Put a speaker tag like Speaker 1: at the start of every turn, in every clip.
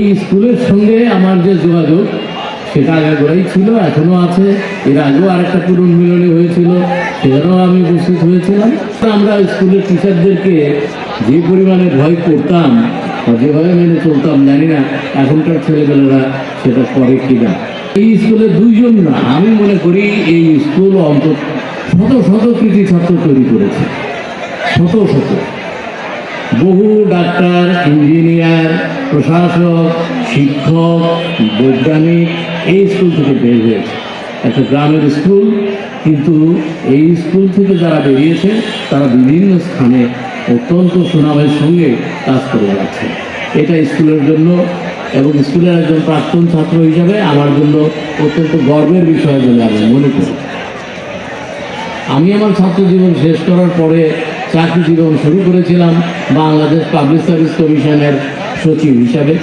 Speaker 1: এই স্কুলের সঙ্গে আমার যে যোগাযোগ সেটা আগাগোড়াই ছিল, এখনো আছে। এর আগেও আরেকটা পুনর্মিলনী হয়েছিল, সেখানেও আমি উপস্থিত হয়েছিলাম। আমরা স্কুলের টিচারদেরকে যে পরিমাণে ভয় করতাম বা যেভাবে মেনে চলতাম, জানি না এখনকার ছেলেমেয়েরা সেটা করে কিনা। এই স্কুলে দুইজন না, আমি মনে করি এই স্কুল অন্তত শত শত কৃতি ছাত্র তৈরি করেছে, শত শত। বহু ডাক্তার, ইঞ্জিনিয়ার, প্রশাসক, শিক্ষক, বৈজ্ঞানিক এই স্কুল থেকে বের হয়েছে। একটা গ্রামের স্কুল, কিন্তু এই স্কুল থেকে যারা বেরিয়েছে তারা বিভিন্ন স্থানে অত্যন্ত সুনামের সঙ্গে কাজ করে যাচ্ছে। এটা স্কুলের জন্য এবং স্কুলের একজন প্রাক্তন ছাত্র হিসাবে আমার জন্য অত্যন্ত গর্বের বিষয় বলে আমি মনে করি। আমি আমার ছাত্র জীবন শেষ করার পরে চাকরি জীবন শুরু করেছিলাম বাংলাদেশ পাবলিক সার্ভিস কমিশনের সচিব হিসাবে।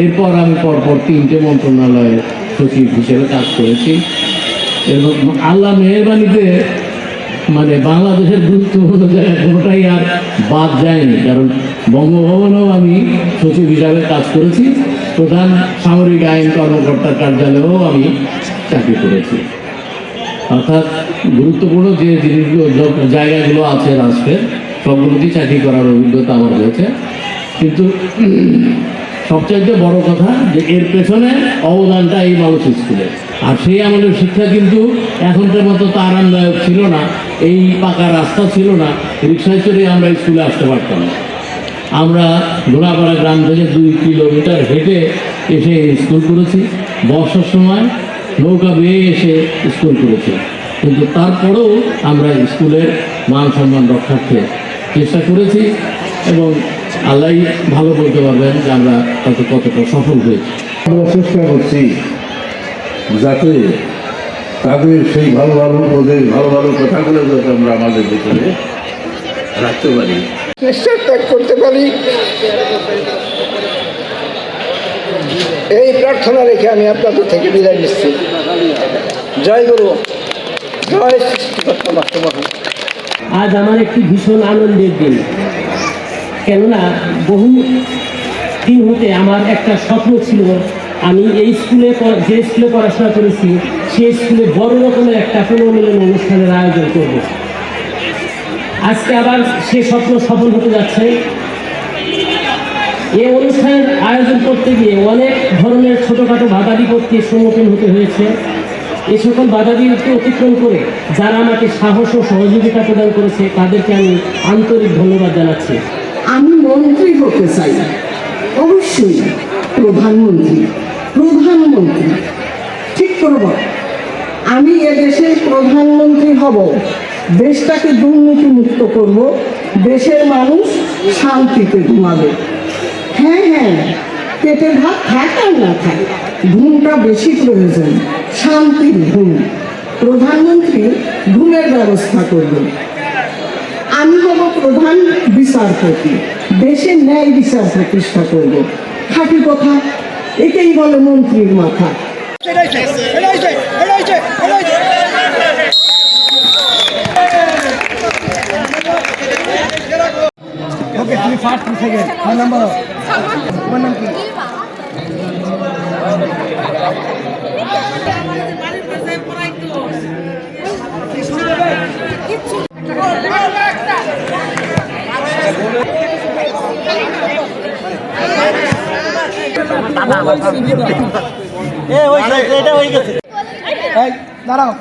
Speaker 1: এরপর আমি পরপর 3টে মন্ত্রণালয়ের সচিব হিসেবে কাজ করেছি এবং আল্লাহ মেহেরবানিতে বাংলাদেশের গুরুত্বপূর্ণ জায়গায় কোনোটাই আর বাদ যায়নি, কারণ বঙ্গভবনেও আমি সচিব হিসাবে কাজ করেছি, প্রধান সামরিক আইন কর্মকর্তার কার্যালয়েও আমি চাকরি করেছি। অর্থাৎ গুরুত্বপূর্ণ যে জিনিসগুলো জায়গাগুলো আছে রাষ্ট্রের সবগুলোতেই চাকরি করার অভিজ্ঞতা আমার হয়েছে। কিন্তু সবচাইতে বড় কথা যে এর পেছনে অবদানটা এই মানুষ স্কুলে। আর সেই আমাদের শিক্ষা কিন্তু এখনকার মতো তো আরামদায়ক ছিল না, এই পাকা রাস্তা ছিল না, রিক্সায় চড়ে আমরা স্কুলে আসতে পারতাম না। আমরা ঘোড়াপাড়া গ্রাম থেকে 2 কিলোমিটার হেঁটে এসে স্কুল করেছি, বর্ষার সময় নৌকা বেয়ে এসে স্কুল করেছি। কিন্তু তারপরেও আমরা স্কুলের মান সম্মান রক্ষার্থে চেষ্টা করেছি এবং আল্লাহ ভালো বলতে পারবেন যে আমরা কতটা সফল হয়েছি।
Speaker 2: আমরা চেষ্টা করছি যাতে তাদের সেই ভালো ভালো কথাগুলো যাতে আমরা আমাদের ভিতরে রাখতে পারি,
Speaker 3: চেষ্টা ত্যাগ করতে পারি, এই প্রার্থনা রেখে আমি আপনাদের থেকে বিদায় নিচ্ছি। জয় গুরু, জয় সৃষ্টিকর্তা মাতৃমহা।
Speaker 4: আজ আমার একটি ভীষণ আনন্দের দিন, কেননা বহু দিন হতে আমার একটা স্বপ্ন ছিল আমি এই স্কুলে যে স্কুলে পড়াশোনা করেছি সেই স্কুলে বড় রকমের একটা পুনর্মিলন অনুষ্ঠানের আয়োজন করব। আজকে আবার সে স্বপ্ন সফল হতে যাচ্ছে। এই অনুষ্ঠানের আয়োজন করতে গিয়ে অনেক ধরনের ছোটোখাটো বাধা বিপত্তির সম্মুখীন হতে হয়েছে। এই সকল বাধা বিপত্তি অতিক্রম করে যারা আমাকে সাহস ও সহযোগিতা প্রদান করেছে তাদেরকে আমি আন্তরিক ধন্যবাদ জানাচ্ছি।
Speaker 5: আমি মন্ত্রী হতে চাই, অবশ্যই প্রধানমন্ত্রী ঠিক করব। আমি এদেশের প্রধানমন্ত্রী হব, দেশটাকে দুর্নীতি মুক্ত করব, দেশের মানুষ শান্তিতে ঘুমাবে। হ্যাঁ, পেটে ভাত থাক আর না থাক, ঘুমটা বেশি প্রয়োজন, শান্তির ঘুম। প্রধানমন্ত্রী ঘুমের ব্যবস্থা করবেন। আমি হব প্রধান বিচারপতি, দেশের ন্যায় বিচার প্রতিষ্ঠা করব। খাঁটি কথা, এটাই বলে মন্ত্রীর মাথা।
Speaker 3: ওকে, তুমি ফার্স্ট সেকেন্ড নাম্বার তোমার নাম কি? দাঁড়াও।